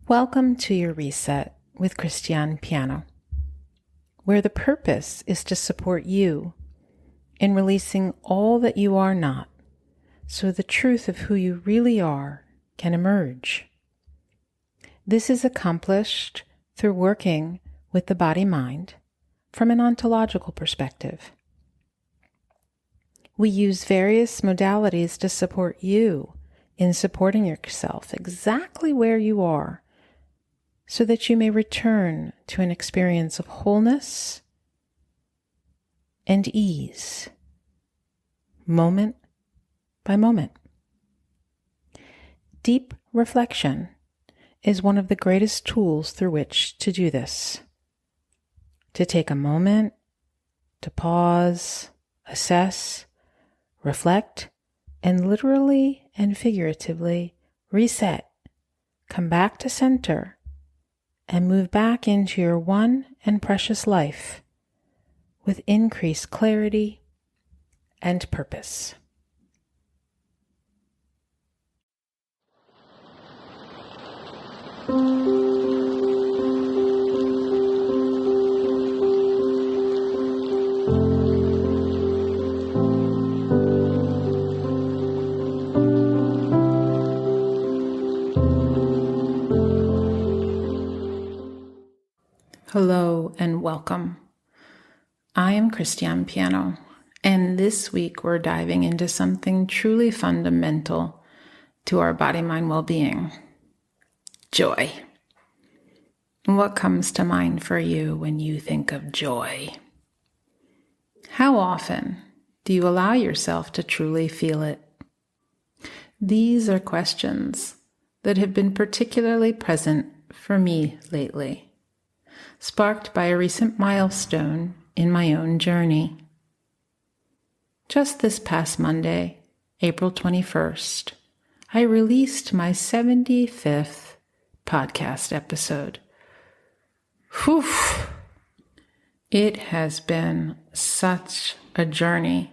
Welcome to your reset with Christiane Piano, where the purpose is to support you in releasing all that you are not, so the truth of who you really are can emerge. This is accomplished through working with the BodyMind from an ontological perspective. We use various modalities to support you in supporting yourself exactly where you are, so that you may return to an experience of wholeness and ease, moment by moment. Deep reflection is one of the greatest tools through which to do this. To take a moment, to pause, assess, reflect, and literally and figuratively reset, come back to center, and move back into your one and precious life with increased clarity and purpose. Hello and welcome. I am Christiane Piano, and this week we're diving into something truly fundamental to our body-mind well-being: joy. What comes to mind for you when you think of joy? How often do you allow yourself to truly feel it? These are questions that have been particularly present for me lately, sparked by a recent milestone in my own journey. Just this past Monday, April 21st, I released my 75th podcast episode. Whew! It has been such a journey,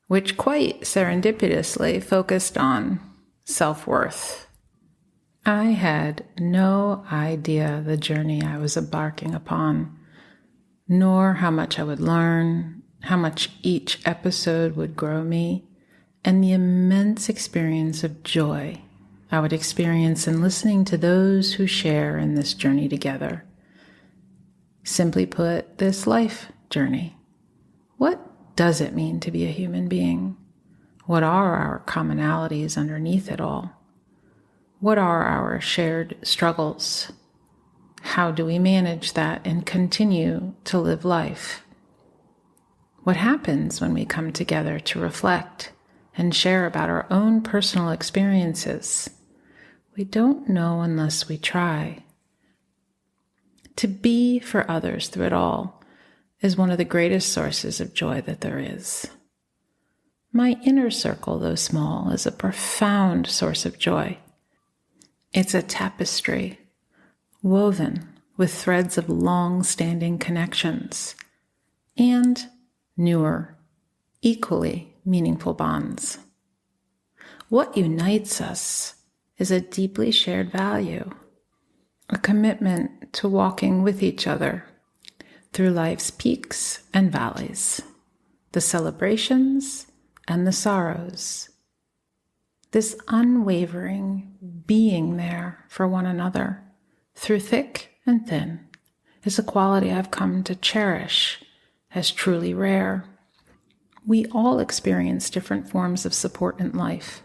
which quite serendipitously focused on self-worth. I had no idea the journey I was embarking upon, nor how much I would learn, how much each episode would grow me, and the immense experience of joy I would experience in listening to those who share in this journey together. Simply put, this life journey. What does it mean to be a human being? What are our commonalities underneath it all? What are our shared struggles? How do we manage that and continue to live life? What happens when we come together to reflect and share about our own personal experiences? We don't know unless we try. To be for others through it all is one of the greatest sources of joy that there is. My inner circle, though small, is a profound source of joy. It's a tapestry woven with threads of long-standing connections and newer, equally meaningful bonds. What unites us is a deeply shared value, a commitment to walking with each other through life's peaks and valleys, the celebrations and the sorrows. This unwavering being there for one another through thick and thin is a quality I've come to cherish as truly rare. We all experience different forms of support in life.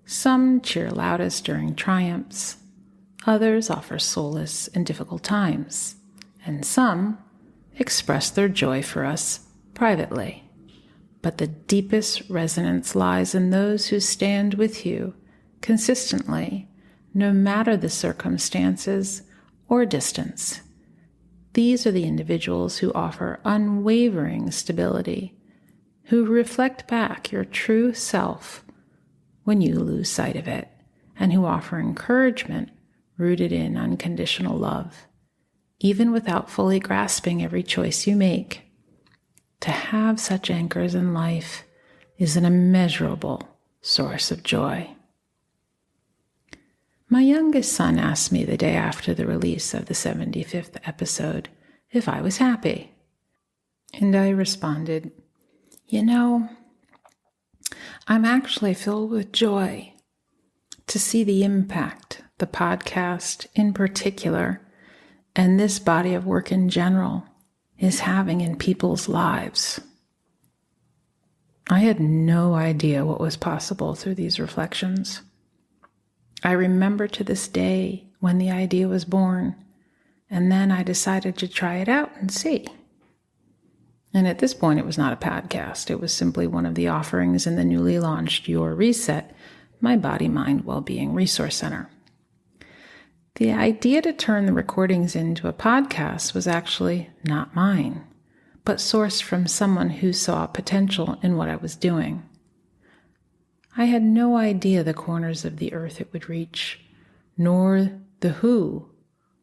Some cheer loudest during triumphs, others offer solace in difficult times, and some express their joy for us privately. But the deepest resonance lies in those who stand with you consistently, no matter the circumstances or distance. These are the individuals who offer unwavering stability, who reflect back your true self when you lose sight of it, and who offer encouragement rooted in unconditional love, even without fully grasping every choice you make. To have such anchors in life is an immeasurable source of joy. My youngest son asked me the day after the release of the 75th episode if I was happy. And I responded, I'm actually filled with joy to see the impact the podcast in particular, and this body of work in general, is having in people's lives. I had no idea what was possible through these reflections. I remember to this day when the idea was born, and then I decided to try it out and see. And at this point, it was not a podcast. It was simply one of the offerings in the newly launched Your Reset, my BodyMind Wellbeing Resource Center. The idea to turn the recordings into a podcast was actually not mine, but sourced from someone who saw potential in what I was doing. I had no idea the corners of the earth it would reach, nor the who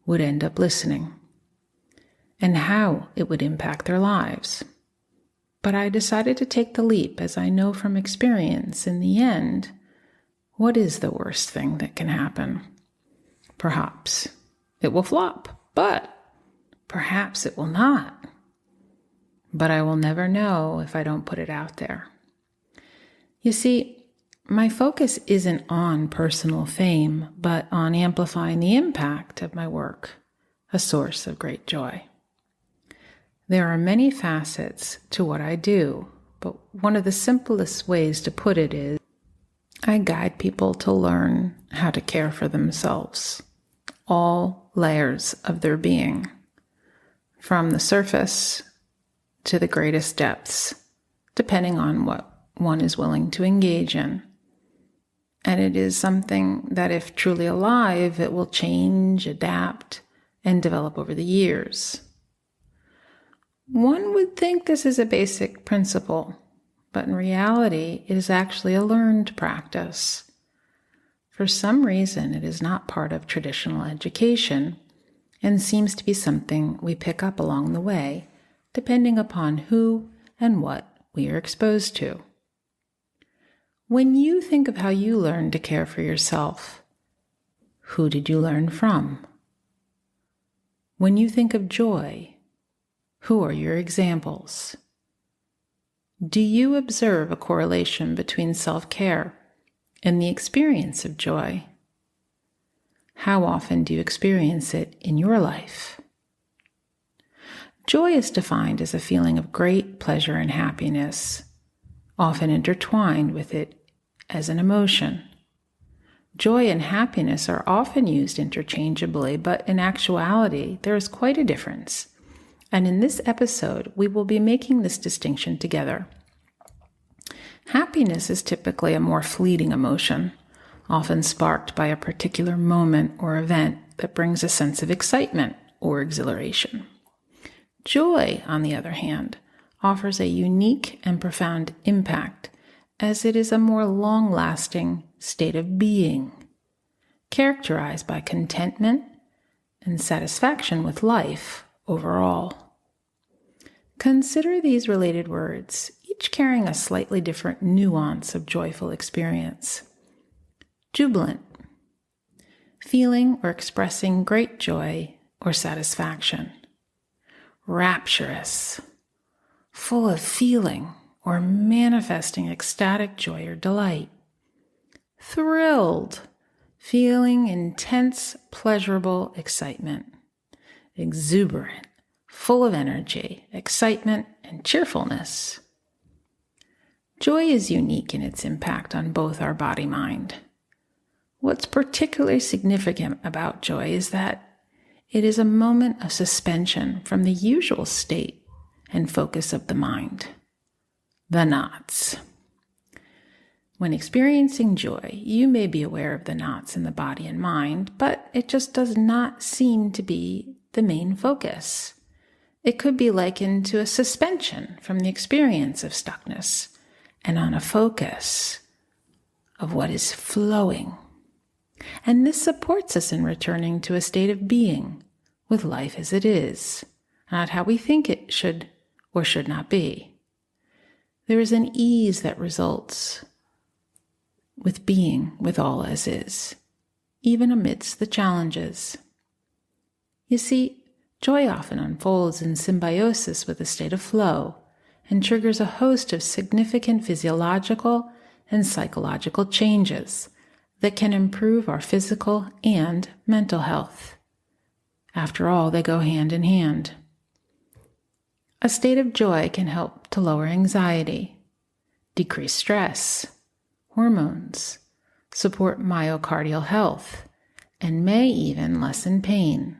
would end up listening, and how it would impact their lives. But I decided to take the leap, as I know from experience, in the end, what is the worst thing that can happen? Perhaps it will flop, but perhaps it will not. But I will never know if I don't put it out there. You see, my focus isn't on personal fame, but on amplifying the impact of my work, a source of great joy. There are many facets to what I do, but one of the simplest ways to put it is I guide people to learn how to care for themselves, all layers of their being, from the surface to the greatest depths, depending on what one is willing to engage in. And it is something that, if truly alive, it will change, adapt, and develop over the years. One would think this is a basic principle, but in reality, it is actually a learned practice. For some reason, it is not part of traditional education and seems to be something we pick up along the way, depending upon who and what we are exposed to. When you think of how you learned to care for yourself, who did you learn from? When you think of joy, who are your examples? Do you observe a correlation between self-care and the experience of joy? How often do you experience it in your life? Joy is defined as a feeling of great pleasure and happiness, often intertwined with it as an emotion. Joy and happiness are often used interchangeably, but in actuality, there is quite a difference. And in this episode, we will be making this distinction together. Happiness is typically a more fleeting emotion, often sparked by a particular moment or event that brings a sense of excitement or exhilaration. Joy, on the other hand, offers a unique and profound impact, as it is a more long-lasting state of being, characterized by contentment and satisfaction with life overall. Consider these related words, each carrying a slightly different nuance of joyful experience. Jubilant, feeling or expressing great joy or satisfaction. Rapturous, full of feeling or manifesting ecstatic joy or delight. Thrilled, feeling intense, pleasurable excitement. Exuberant, full of energy, excitement, and cheerfulness. Joy is unique in its impact on both our body-mind. What's particularly significant about joy is that it is a moment of suspension from the usual state and focus of the mind. The knots. When experiencing joy, you may be aware of the knots in the body and mind, but it just does not seem to be the main focus. It could be likened to a suspension from the experience of stuckness and on a focus of what is flowing. And this supports us in returning to a state of being with life as it is, not how we think it should or should not be. There is an ease that results with being with all as is. even amidst the challenges. You see, joy often unfolds in symbiosis with a state of flow and triggers a host of significant physiological and psychological changes that can improve our physical and mental health. After all, they go hand in hand. A state of joy can help to lower anxiety, decrease stress, hormones, support myocardial health, and may even lessen pain.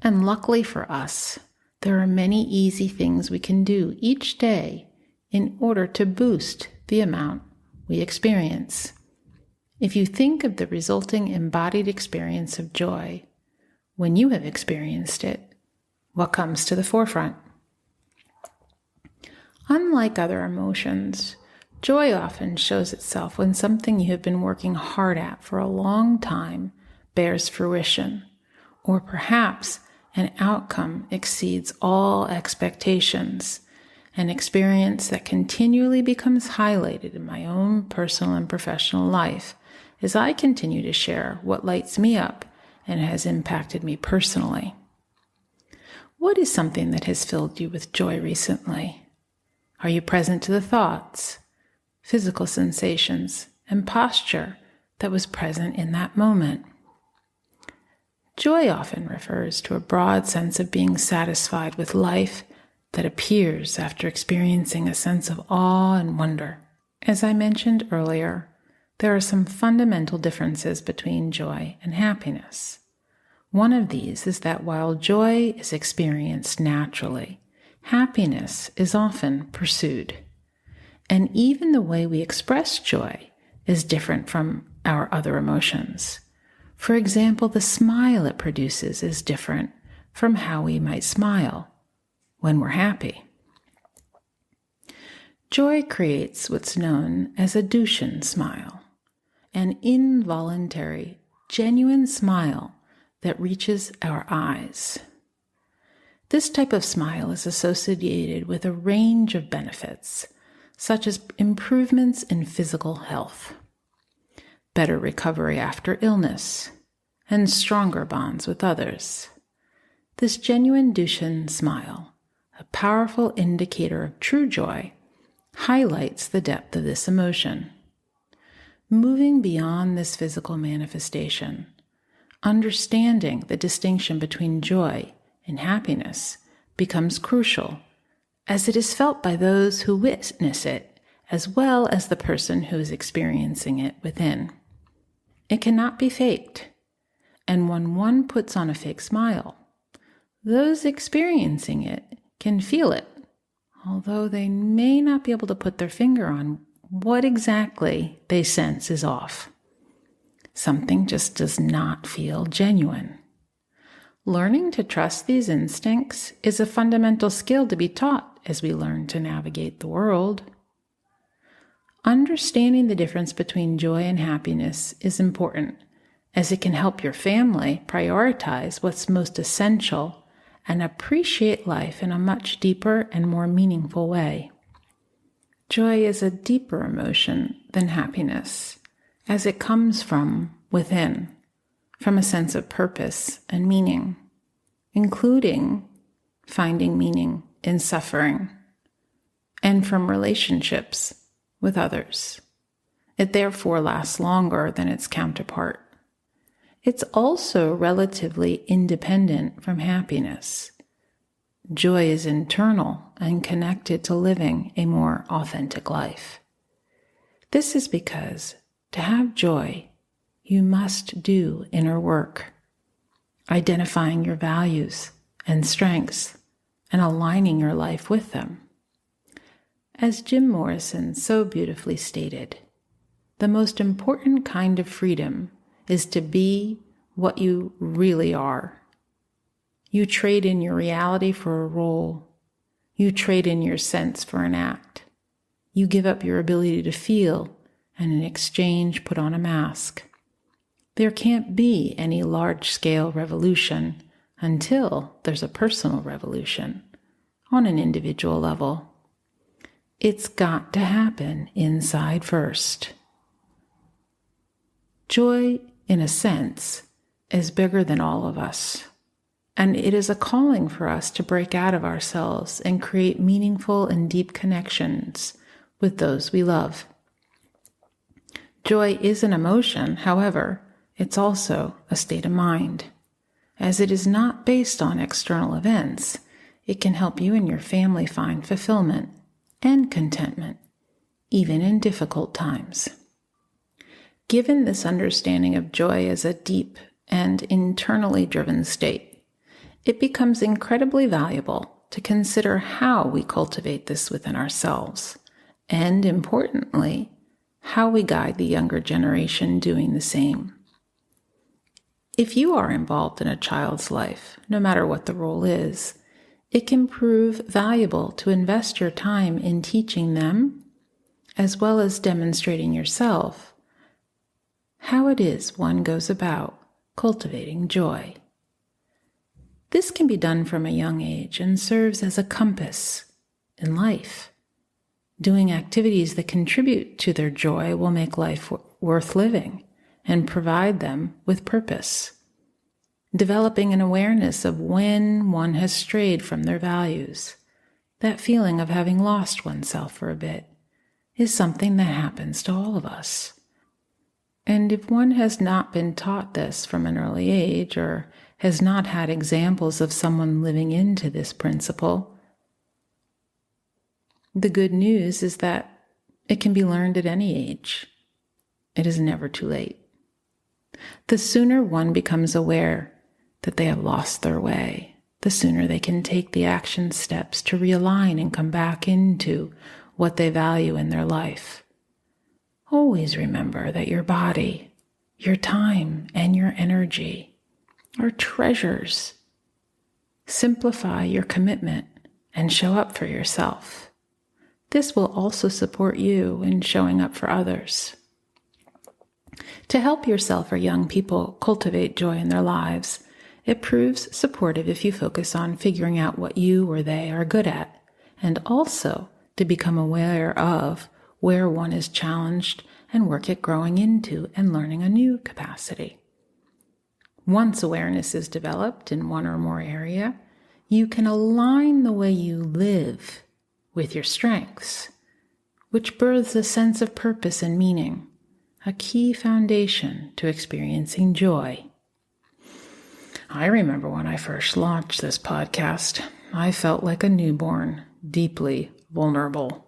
And luckily for us, there are many easy things we can do each day in order to boost the amount we experience. If you think of the resulting embodied experience of joy, when you have experienced it, what comes to the forefront? Unlike other emotions, joy often shows itself when something you have been working hard at for a long time bears fruition, or perhaps an outcome exceeds all expectations, an experience that continually becomes highlighted in my own personal and professional life as I continue to share what lights me up and has impacted me personally. What is something that has filled you with joy recently? Are you present to the thoughts, physical sensations, and posture that was present in that moment? Joy often refers to a broad sense of being satisfied with life that appears after experiencing a sense of awe and wonder. As I mentioned earlier, there are some fundamental differences between joy and happiness. One of these is that while joy is experienced naturally, happiness is often pursued. And even the way we express joy is different from our other emotions. For example, the smile it produces is different from how we might smile when we're happy. Joy creates what's known as a Duchenne smile, an involuntary, genuine smile that reaches our eyes. This type of smile is associated with a range of benefits, such as improvements in physical health, better recovery after illness, and stronger bonds with others. This genuine Duchenne smile, a powerful indicator of true joy, highlights the depth of this emotion. Moving beyond this physical manifestation, understanding the distinction between joy and happiness becomes crucial, as it is felt by those who witness it, as well as the person who is experiencing it within. It cannot be faked, and when one puts on a fake smile, those experiencing it can feel it, although they may not be able to put their finger on what exactly they sense is off. Something just does not feel genuine. Learning to trust these instincts is a fundamental skill to be taught as we learn to navigate the world. Understanding the difference between joy and happiness is important, as it can help your family prioritize what's most essential and appreciate life in a much deeper and more meaningful way. Joy is a deeper emotion than happiness, as it comes from within, from a sense of purpose and meaning, including finding meaning in suffering, and from relationships with others. It therefore lasts longer than its counterpart. It's also relatively independent from happiness. Joy is internal and connected to living a more authentic life. This is because to have joy, you must do inner work, identifying your values and strengths and aligning your life with them. As Jim Morrison so beautifully stated, the most important kind of freedom is to be what you really are. You trade in your reality for a role. You trade in your sense for an act. You give up your ability to feel and in exchange put on a mask. There can't be any large-scale revolution until there's a personal revolution on an individual level. It's got to happen inside first. Joy in a sense, is bigger than all of us. And it is a calling for us to break out of ourselves and create meaningful and deep connections with those we love. Joy is an emotion, however, it's also a state of mind. As it is not based on external events, it can help you and your family find fulfillment and contentment, even in difficult times. Given this understanding of joy as a deep and internally driven state, it becomes incredibly valuable to consider how we cultivate this within ourselves, and importantly, how we guide the younger generation doing the same. If you are involved in a child's life, no matter what the role is, it can prove valuable to invest your time in teaching them, as well as demonstrating yourself, how it is one goes about cultivating joy. This can be done from a young age and serves as a compass in life. Doing activities that contribute to their joy will make life worth living and provide them with purpose. Developing an awareness of when one has strayed from their values, that feeling of having lost oneself for a bit, is something that happens to all of us. And if one has not been taught this from an early age or has not had examples of someone living into this principle, the good news is that it can be learned at any age. It is never too late. The sooner one becomes aware that they have lost their way, the sooner they can take the action steps to realign and come back into what they value in their life. Always remember that your body, your time, and your energy are treasures. Simplify your commitment and show up for yourself. This will also support you in showing up for others. To help yourself or young people cultivate joy in their lives, it proves supportive if you focus on figuring out what you or they are good at, and also to become aware of where one is challenged and work at growing into and learning a new capacity. Once awareness is developed in one or more area, you can align the way you live with your strengths, which births a sense of purpose and meaning, a key foundation to experiencing joy. I remember when I first launched this podcast, I felt like a newborn, deeply vulnerable.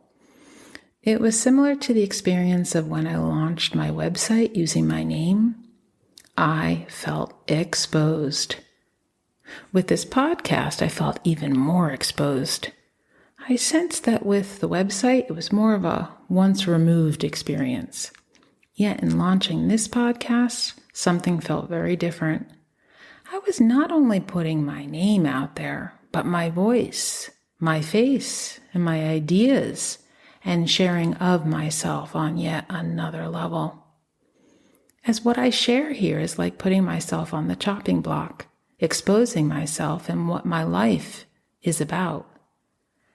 It was similar to the experience of when I launched my website using my name. I felt exposed. With this podcast, I felt even more exposed. I sensed that with the website, it was more of a once-removed experience. Yet in launching this podcast, something felt very different. I was not only putting my name out there, but my voice, my face, and my ideas, and sharing of myself on yet another level. As what I share here is like putting myself on the chopping block, exposing myself and what my life is about.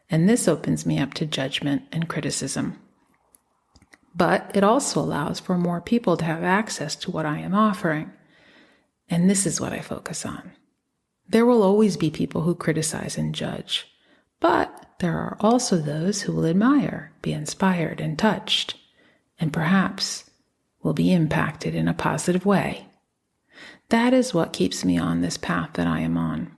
And this opens me up to judgment and criticism. But it also allows for more people to have access to what I am offering. And this is what I focus on. There will always be people who criticize and judge, but there are also those who will admire, be inspired and touched, and perhaps will be impacted in a positive way. That is what keeps me on this path that I am on.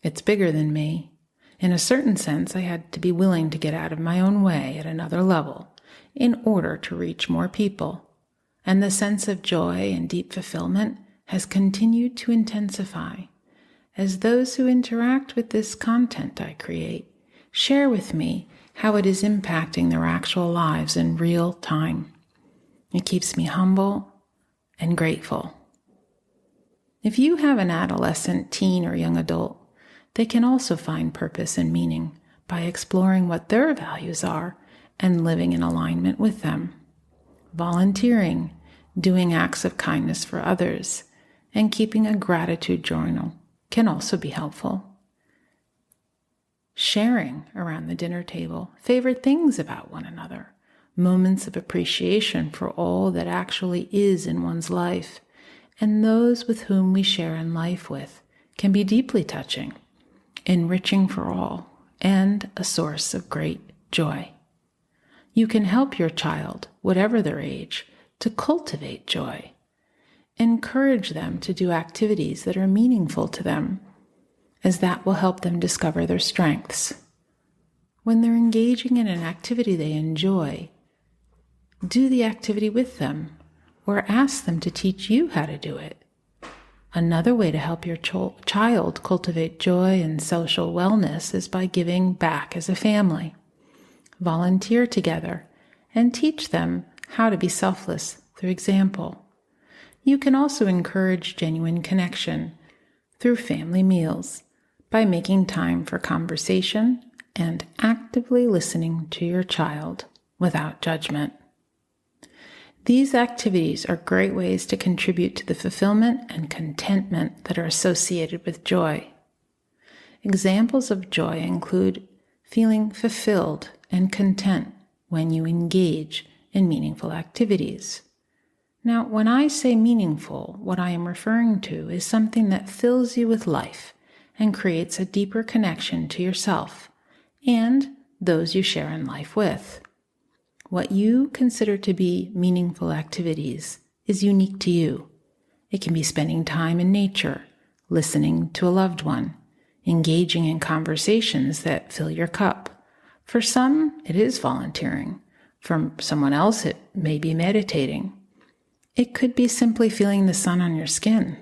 It's bigger than me. In a certain sense, I had to be willing to get out of my own way at another level in order to reach more people. And the sense of joy and deep fulfillment has continued to intensify as those who interact with this content I create share with me how it is impacting their actual lives in real time. It keeps me humble and grateful. If you have an adolescent, teen, or young adult, they can also find purpose and meaning by exploring what their values are and living in alignment with them. Volunteering, doing acts of kindness for others, and keeping a gratitude journal can also be helpful. Sharing around the dinner table favorite things about one another, moments of appreciation for all that actually is in one's life, and those with whom we share in life with can be deeply touching, enriching for all, and a source of great joy. You can help your child, whatever their age, to cultivate joy. Encourage them to do activities that are meaningful to them, as that will help them discover their strengths. When they're engaging in an activity they enjoy, do the activity with them, or ask them to teach you how to do it. Another way to help your child cultivate joy and social wellness is by giving back as a family. Volunteer together and teach them how to be selfless through example. You can also encourage genuine connection through family meals by making time for conversation and actively listening to your child without judgment. These activities are great ways to contribute to the fulfillment and contentment that are associated with joy. Examples of joy include feeling fulfilled and content when you engage in meaningful activities. Now, when I say meaningful, what I am referring to is something that fills you with life and creates a deeper connection to yourself and those you share in life with. What you consider to be meaningful activities is unique to you. It can be spending time in nature, listening to a loved one, engaging in conversations that fill your cup. For some, it is volunteering. For someone else, it may be meditating. It could be simply feeling the sun on your skin,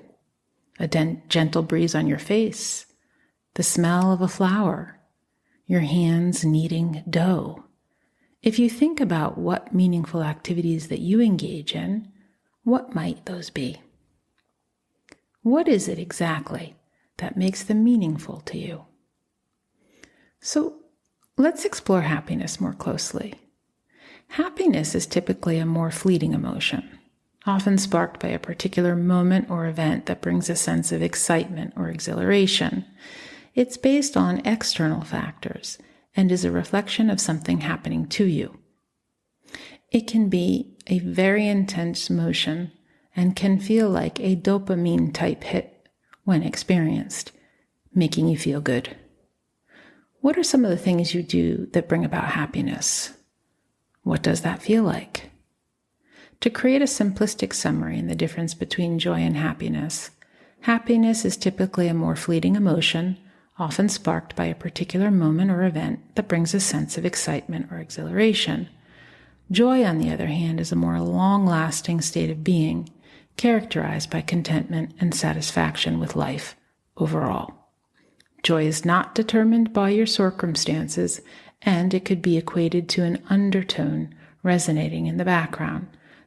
a gentle breeze on your face, the smell of a flower, your hands kneading dough. If you think about what meaningful activities that you engage in, what might those be? What is it exactly that makes them meaningful to you? So let's explore happiness more closely. Happiness is typically a more fleeting emotion, often sparked by a particular moment or event that brings a sense of excitement or exhilaration. It's based on external factors and is a reflection of something happening to you. It can be a very intense emotion and can feel like a dopamine type hit when experienced, making you feel good. What are some of the things you do that bring about happiness? What does that feel like? To create a simplistic summary in the difference between joy and happiness, happiness is typically a more fleeting emotion, often sparked by a particular moment or event that brings a sense of excitement or exhilaration. Joy, on the other hand, is a more long-lasting state of being, characterized by contentment and satisfaction with life overall. Joy is not determined by your circumstances, and it could be equated to an undertone resonating in the background,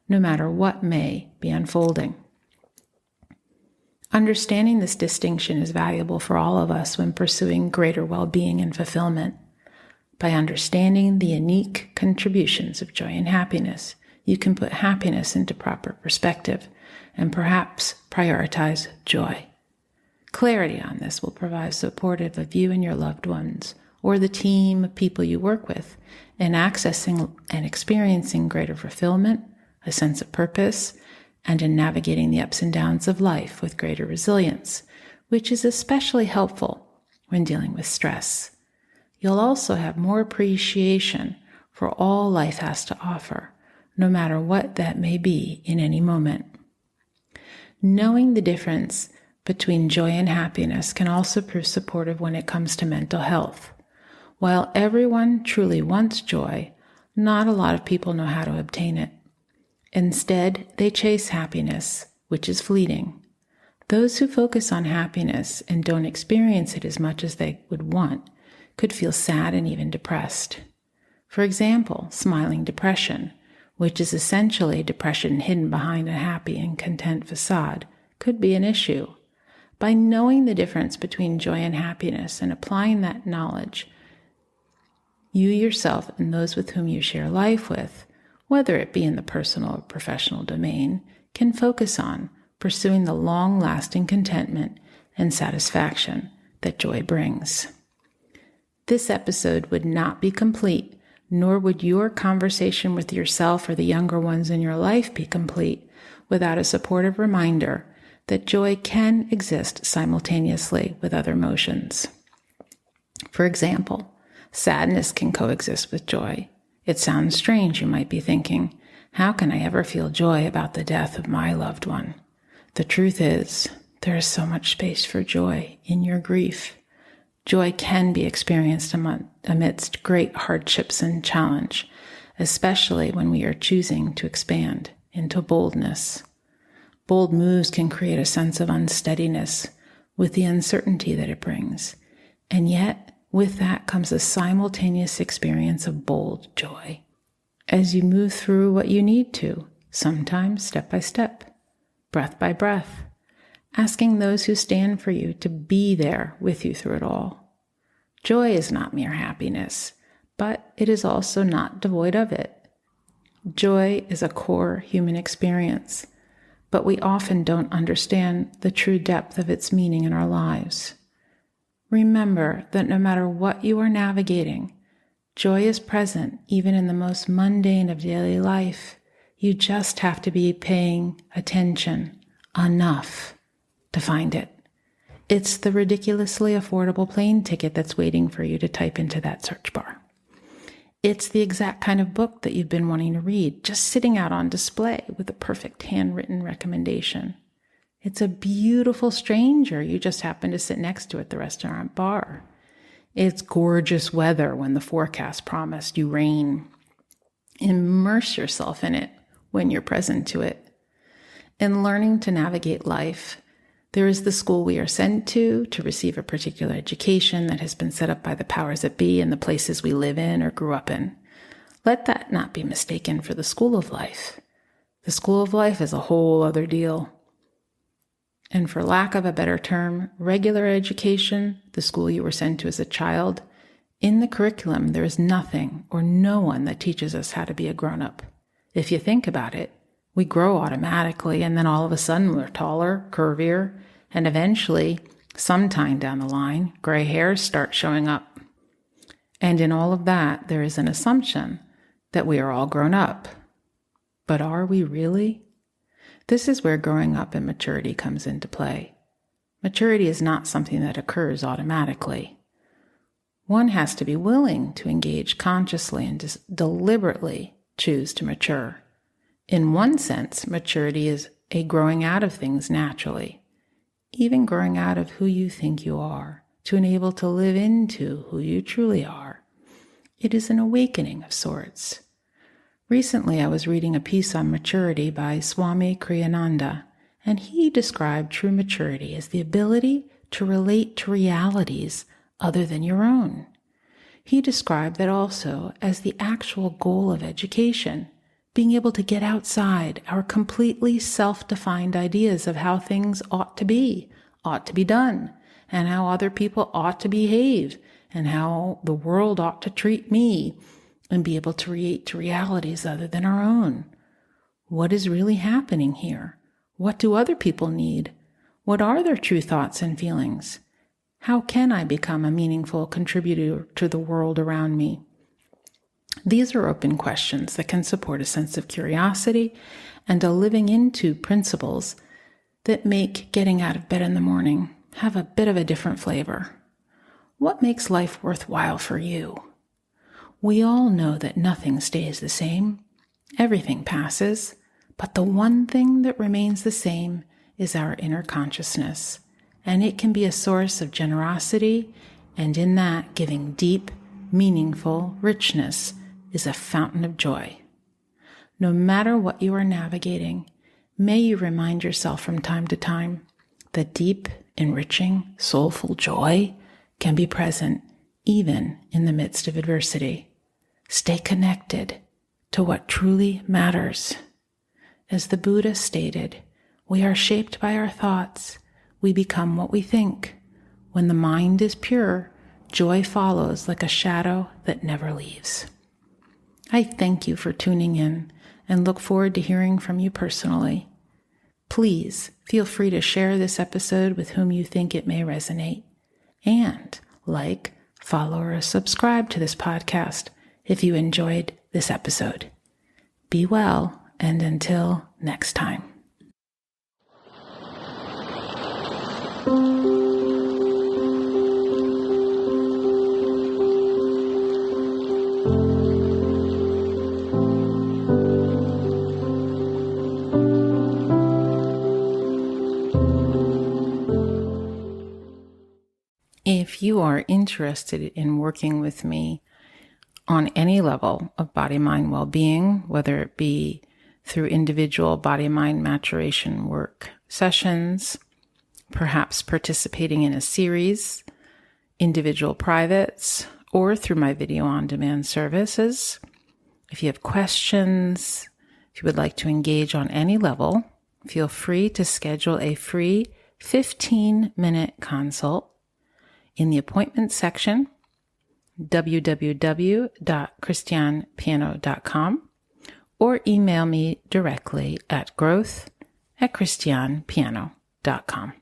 no matter what may be unfolding. Understanding this distinction is valuable for all of us when pursuing greater well-being and fulfillment. By understanding the unique contributions of joy and happiness, you can put happiness into proper perspective and perhaps prioritize joy. Clarity on this will provide supportive of you and your loved ones, or the team of people you work with, in accessing and experiencing greater fulfillment, a sense of purpose, and in navigating the ups and downs of life with greater resilience, which is especially helpful when dealing with stress. You'll also have more appreciation for all life has to offer, no matter what that may be in any moment. Knowing the difference between joy and happiness can also prove supportive when it comes to mental health. While everyone truly wants joy, not a lot of people know how to obtain it. Instead, they chase happiness, which is fleeting. Those who focus on happiness and don't experience it as much as they would want could feel sad and even depressed. For example, smiling depression, which is essentially depression hidden behind a happy and content facade, could be an issue. By knowing the difference between joy and happiness and applying that knowledge, you yourself and those with whom you share life with, whether it be in the personal or professional domain, can focus on pursuing the long-lasting contentment and satisfaction that joy brings. This episode would not be complete, nor would your conversation with yourself or the younger ones in your life be complete without a supportive reminder that joy can exist simultaneously with other emotions. For example, sadness can coexist with joy. It sounds strange, you might be thinking. How can I ever feel joy about the death of my loved one? The truth is, there is so much space for joy in your grief. Joy can be experienced amidst great hardships and challenge, especially when we are choosing to expand into boldness. Bold moves can create a sense of unsteadiness with the uncertainty that it brings. And yet, with that comes a simultaneous experience of bold joy as you move through what you need to, sometimes step by step, breath by breath, asking those who stand for you to be there with you through it all. Joy is not mere happiness, but it is also not devoid of it. Joy is a core human experience, but we often don't understand the true depth of its meaning in our lives. Remember that no matter what you are navigating, joy is present even in the most mundane of daily life. You just have to be paying attention enough to find it. It's the ridiculously affordable plane ticket that's waiting for you to type into that search bar. It's the exact kind of book that you've been wanting to read, just sitting out on display with a perfect handwritten recommendation. It's a beautiful stranger you just happen to sit next to at the restaurant bar. It's gorgeous weather when the forecast promised you rain. Immerse yourself in it when you're present to it. In learning to navigate life, there is the school we are sent to receive a particular education that has been set up by the powers that be in the places we live in or grew up in. Let that not be mistaken for the school of life. The school of life is a whole other deal. And for lack of a better term, regular education, the school you were sent to as a child, in the curriculum there is nothing or no one that teaches us how to be a grown-up. If you think about it, we grow automatically and then all of a sudden we're taller, curvier, and eventually, sometime down the line, gray hairs start showing up. And in all of that, there is an assumption that we are all grown up. But are we really? This is where growing up and maturity comes into play. Maturity is not something that occurs automatically. One has to be willing to engage consciously and deliberately choose to mature. In one sense, maturity is a growing out of things naturally, even growing out of who you think you are, to enable to live into who you truly are. It is an awakening of sorts. Recently, I was reading a piece on maturity by Swami Kriyananda, and he described true maturity as the ability to relate to realities other than your own. He described that also as the actual goal of education, being able to get outside our completely self-defined ideas of how things ought to be done, and how other people ought to behave, and how the world ought to treat me, and be able to relate to realities other than our own. What is really happening here? What do other people need? What are their true thoughts and feelings? How can I become a meaningful contributor to the world around me? These are open questions that can support a sense of curiosity and a living into principles that make getting out of bed in the morning have a bit of a different flavor. What makes life worthwhile for you? We all know that nothing stays the same. Everything passes, but the one thing that remains the same is our inner consciousness, and it can be a source of generosity, and in that, giving deep, meaningful richness is a fountain of joy. No matter what you are navigating, may you remind yourself from time to time that deep, enriching, soulful joy can be present even in the midst of adversity. Stay connected to what truly matters. As the Buddha stated, we are shaped by our thoughts. We become what we think. When the mind is pure, joy follows like a shadow that never leaves. I thank you for tuning in and look forward to hearing from you personally. Please feel free to share this episode with whom you think it may resonate. And like, follow, or subscribe to this podcast if you enjoyed this episode. Be well, and until next time. If you are interested in working with me on any level of body-mind well-being, whether it be through individual body-mind maturation work sessions, perhaps participating in a series, individual privates, or through my video on-demand services, if you have questions, if you would like to engage on any level, feel free to schedule a free 15-minute consult in the appointment section, www.christianepiano.com, or email me directly at growth@christianepiano.com.